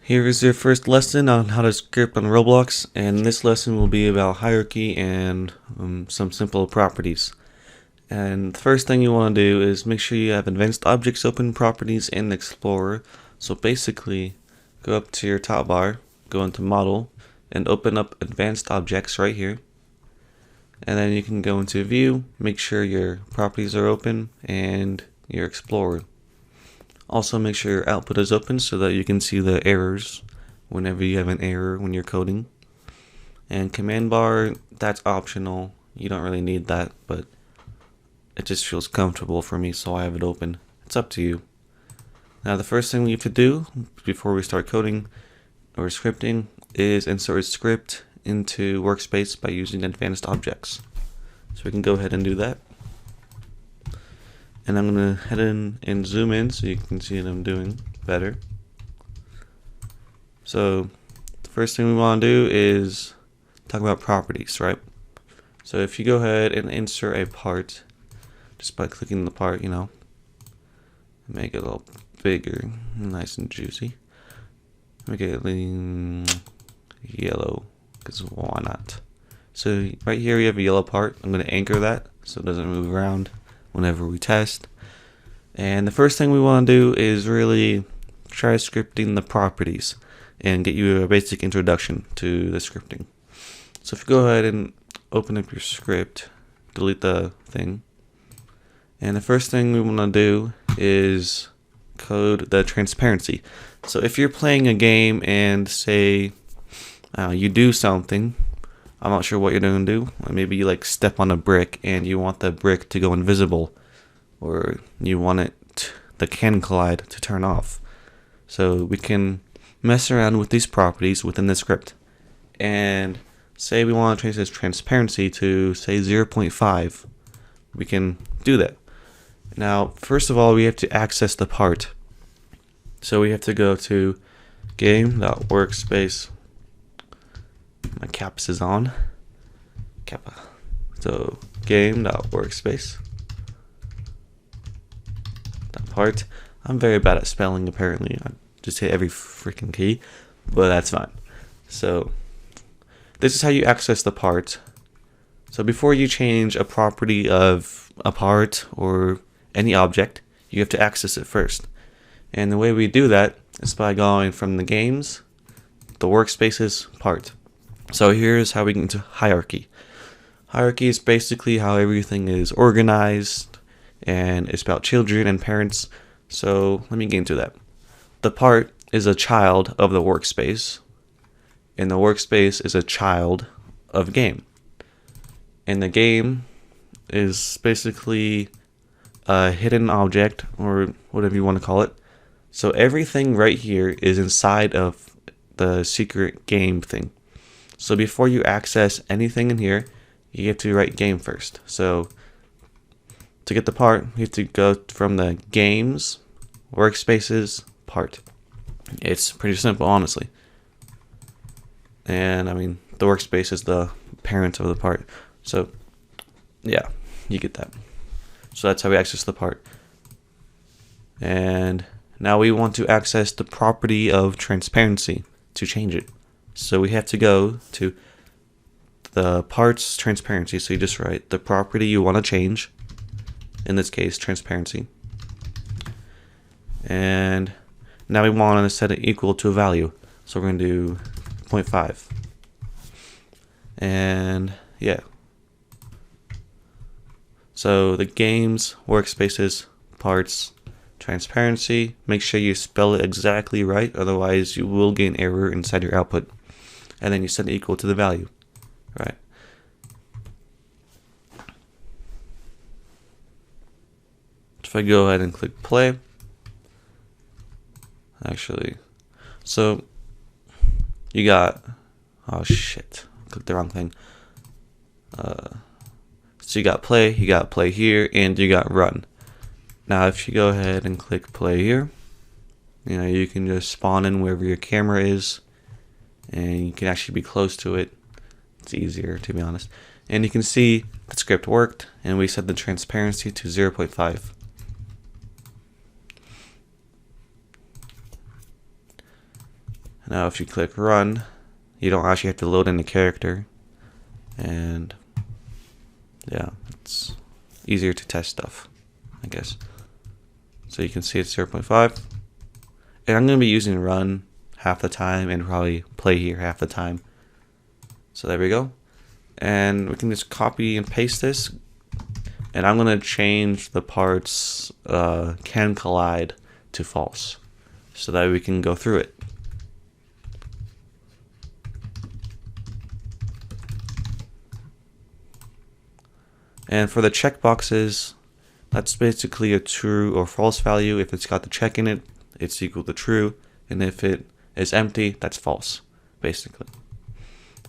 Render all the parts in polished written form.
Here is your first lesson on how to script on Roblox, and this lesson will be about hierarchy and some simple properties. And the first thing you want to do is make sure you have advanced objects open, properties, and Explorer. So basically, go up to your top bar, go into model, and open up advanced objects right here. And then you can go into view, make sure your properties are open, and your Explorer. Also make sure your output is open so that you can see the errors whenever you have an error when you're coding. And command bar, that's optional. You don't really need that, but it just feels comfortable for me, so I have it open. It's up to you. Now the first thing we have to do before we start coding or scripting is insert a script into workspace by using advanced objects. So we can go ahead and do that. And I'm going to head in and zoom in so you can see what I'm doing better. So the first thing we want to do is talk about properties, right? So if you go ahead and insert a part, just by clicking the part, make it a little bigger, nice and juicy. Make it yellow, because why not? So right here we have a yellow part. I'm going to anchor that so it doesn't move around whenever we test. And the first thing we want to do is really try scripting the properties and get you a basic introduction to the scripting. So if you go ahead and open up your script, delete the thing, and the first thing we want to do is code the transparency. So if you're playing a game and say you do something, I'm not sure what you're going to do. Maybe you step on a brick and you want the brick to go invisible, or you want the can collide to turn off. So we can mess around with these properties within the script. And say we want to change this transparency to say 0.5. We can do that. Now, first of all, we have to access the part. So we have to go to game.workspace. My caps is on. Kappa. So game.workspace. That part. I'm very bad at spelling apparently. I just hit every freaking key, but that's fine. So this is how you access the part. So before you change a property of a part or any object, you have to access it first. And the way we do that is by going from the games, the workspaces part. So here's how we get into hierarchy. Hierarchy is basically how everything is organized, and it's about children and parents. So let me get into that. The part is a child of the workspace, and the workspace is a child of game. And the game is basically a hidden object, or whatever you want to call it. So everything right here is inside of the secret game thing. So before you access anything in here, you have to write game first. So to get the part, you have to go from the games, workspaces, part. It's pretty simple, honestly. And I mean, the workspace is the parent of the part. So yeah, you get that. So that's how we access the part. And now we want to access the property of transparency to change it. So we have to go to the parts transparency. So you just write the property you want to change. In this case, transparency. And now we want to set it equal to a value. So we're going to do 0.5. And yeah. So the games, workspaces, parts, transparency. Make sure you spell it exactly right. Otherwise you will get an error inside your output. And then you set it equal to the value, right? If I go ahead and click play, actually, so you got, oh shit, clicked the wrong thing. So you got play here, and you got run. Now if you go ahead and click play here, you can just spawn in wherever your camera is, and you can actually be close to it. It's easier, to be honest. And you can see the script worked, and we set the transparency to 0.5. Now if you click run, you don't actually have to load in the character, and yeah, it's easier to test stuff, I guess. So you can see it's 0.5, and I'm going to be using run half the time and probably play here half the time. So there we go, and we can just copy and paste this, and I'm going to change the parts can collide to false so that we can go through it. And for the checkboxes, that's basically a true or false value. If it's got the check in it, it's equal to true, and if it is empty, that's false, basically.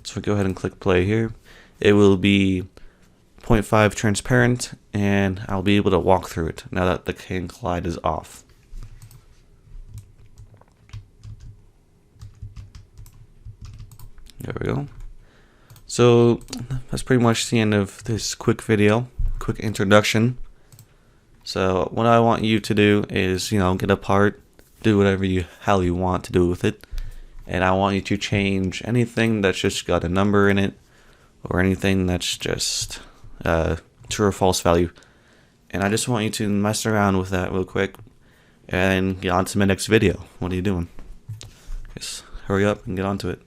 So go ahead and click play here. It will be 0.5 transparent, and I'll be able to walk through it now that the can collide is off. There we go. So that's pretty much the end of this quick video, quick introduction. So what I want you to do is, get a part, do whatever hell you want to do with it, and I want you to change anything that's just got a number in it, or anything that's just true or false value. And I just want you to mess around with that real quick and get on to my next video. What are you doing? Just hurry up and get onto it,